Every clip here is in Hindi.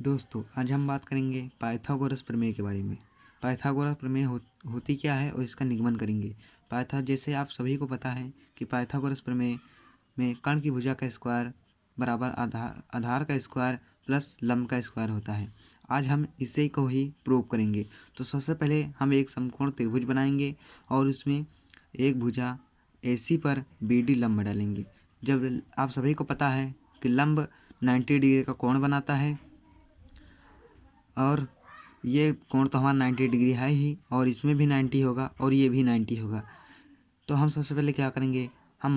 दोस्तों आज हम बात करेंगे पाइथागोरस प्रमेय के बारे में। पाइथागोरस प्रमेय होती क्या है और इसका निगमन करेंगे। जैसे आप सभी को पता है कि पाइथागोरस प्रमेय में कर्ण की भुजा का स्क्वायर बराबर आधार का स्क्वायर प्लस लंब का स्क्वायर होता है। आज हम इसे को ही प्रूव करेंगे। तो सबसे पहले हम एक समकोण त्रिभुज बनाएंगे और उसमें एक भुजा AC पर BD लंब डालेंगे। जब आप सभी को पता है कि लंब 90 डिग्री का कोण बनाता है और ये कोण तो हमारा 90 डिग्री है ही, और इसमें भी 90 होगा और ये भी 90 होगा। तो हम सबसे पहले क्या करेंगे, हम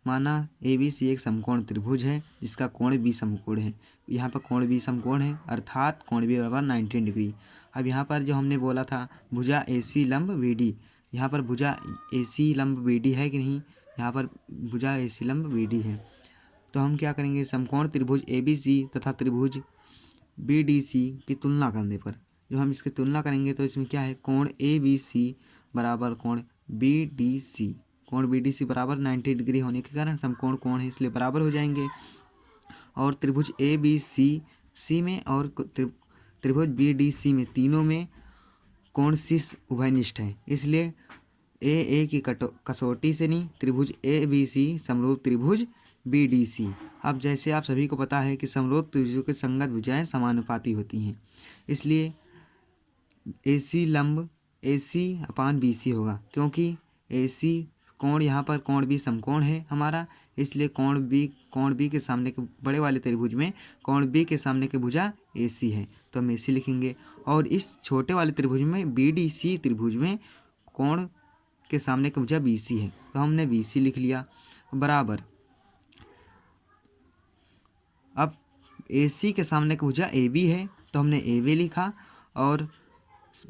माना ABC एक समकोण त्रिभुज है जिसका कोण B समकोण है। यहाँ पर कोण B समकोण है अर्थात कोण B बराबर 90 डिग्री। अब यहाँ पर जो हमने बोला था भुजा AC लंब BD, यहाँ पर भुजा AC लंब BD है कि नहीं, यहाँ पर भुजा AC लंब BD है। तो हम क्या करेंगे, समकोण त्रिभुज ABC तथा त्रिभुज BDC की तुलना करने पर जो हम इसकी तुलना करेंगे तो इसमें क्या है, कोण ABC बराबर कोण BDC। कोण BDC बराबर 90 डिग्री होने के कारण समकोण कोण है इसलिए बराबर हो जाएंगे। और त्रिभुज ABCC में और त्रिभुज BDC में तीनों में कोण शीर्ष उभयनिष्ठ है, इसलिए AA की कसौटी से नहीं त्रिभुज ABC समरूप त्रिभुज BDC। अब जैसे आप सभी को पता है कि समरूप त्रिभुजों की संगत भुजाएं समानुपाती होती हैं, इसलिए AC लंब AC/BC होगा, क्योंकि AC कोण यहाँ पर कोण B समकोण है हमारा, इसलिए कोण B के सामने के बड़े वाले त्रिभुज में कोण B के सामने की भुजा AC है तो हम AC लिखेंगे। और इस छोटे वाले त्रिभुज में BDC त्रिभुज में कोण के सामने की भुजा BC है तो हमने BC लिख लिया बराबर। अब AC के सामने की भुजा AB है तो हमने AB लिखा, और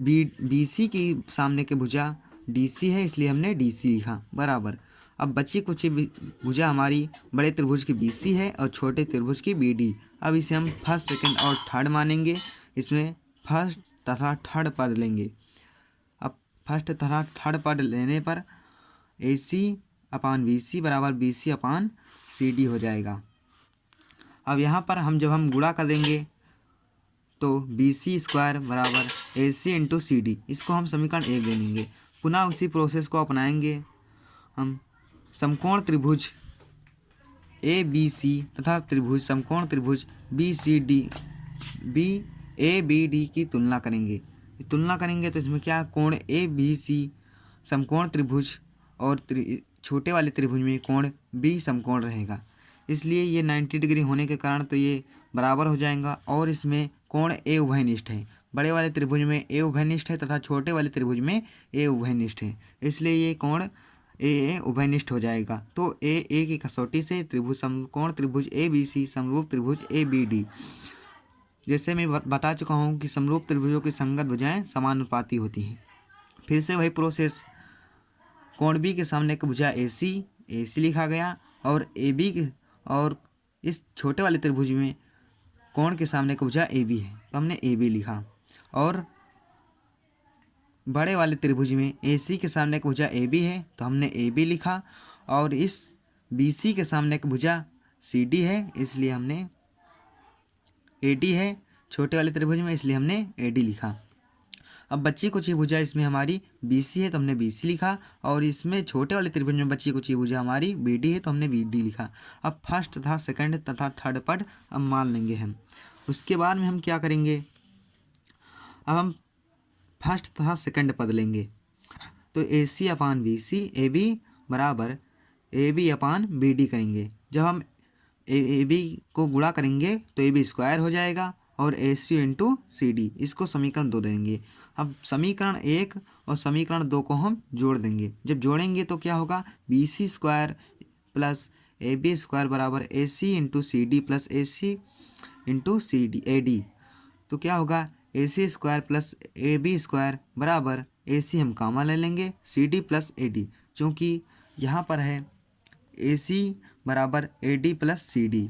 BC की सामने की भुजा DC है इसलिए हमने DC लिखा बराबर। अब बची कुछ भुजा हमारी बड़े त्रिभुज की BC है और छोटे त्रिभुज की BD। अब इसे हम फर्स्ट सेकंड और थर्ड मानेंगे, इसमें फर्स्ट तथा थर्ड पद लेंगे। अब फर्स्ट तथा थर्ड पद लेने पर AC/BC बराबर BC/CD हो जाएगा। अब यहाँ पर जब हम गुणा कर देंगे तो BC स्क्वायर बराबर AC इंटू CD, इसको हम समीकरण 1 दे देंगे। पुनः उसी प्रोसेस को अपनाएंगे हम समकोण त्रिभुज ABC तथा समकोण त्रिभुज ABD की तुलना करेंगे तो इसमें क्या, कोण ABC समकोण त्रिभुज और छोटे वाले त्रिभुज में कोण B समकोण रहेगा, इसलिए ये 90 डिग्री होने के कारण तो ये बराबर हो जाएगा। और इसमें कोण A उभयनिष्ठ है, बड़े वाले त्रिभुज में A उभयनिष्ठ है तथा छोटे वाले त्रिभुज में A उभयनिष्ठ है, इसलिए ये कोण A उभयनिष्ठ हो जाएगा। तो A की कसौटी से समकोण त्रिभुज ABC समरूप त्रिभुज ABD। जैसे मैं बता चुका हूँ कि समरूप त्रिभुजों की संगत भुजाएं समानुपाती होती हैं। फिर से वही प्रोसेस, कोण B के सामने की भुजा AC लिखा गया, और और इस छोटे वाले त्रिभुज में कोण के सामने की भुजा AB है तो हमने AB लिखा। और बड़े वाले त्रिभुज में AC के सामने की भुजा AB है तो हमने AB लिखा, और इस BC के सामने की भुजा CD है इसलिए हमने AD है छोटे वाले त्रिभुज में, इसलिए हमने AD लिखा। अब बच्ची कुछ ही भुजा इसमें हमारी BC है तो हमने BC लिखा, और इसमें छोटे वाले त्रिभुज में बच्ची कुछ ही भुजा हमारी BD है तो हमने BD लिखा। अब फर्स्ट तथा सेकंड तथा थर्ड पद अब मान लेंगे हम। उसके बाद में हम क्या करेंगे, अब हम फर्स्ट तथा सेकंड पद लेंगे तो AC/BC AB बराबर AB/BD करेंगे। जब हम AB को गुणा करेंगे तो AB स्क्वायर हो जाएगा और AC इंटू CD, इसको समीकरण 2 देंगे। अब समीकरण 1 और समीकरण 2 को हम जोड़ देंगे। जब जोड़ेंगे तो क्या होगा, BC square plus AB square बराबर AC into CD plus AC into AD। तो क्या होगा, AC square plus AB square बराबर AC हम कामा ले लेंगे CD प्लस AD, क्योंकि यहाँ पर है AC बराबर AD प्लस CD,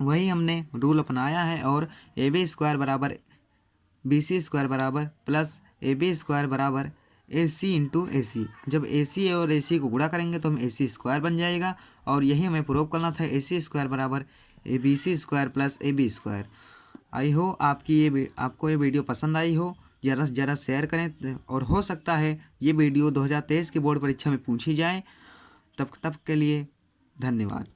वही हमने रूल अपनाया है। और AB स्क्वायर बराबर BC स्क्वायर बराबर प्लस AB स्क्वायर बराबर AC इंटू AC। जब AC और AC को गुणा करेंगे तो हम AC स्क्वायर बन जाएगा, और यही हमें प्रूव करना था AC स्क्वायर बराबर BC square plus AB square. आई हो आपको ये वीडियो पसंद आई हो, ज़रा से ज़रा शेयर करें और हो सकता है ये वीडियो 2023 की बोर्ड परीक्षा में पूछी जाए। तब के लिए धन्यवाद।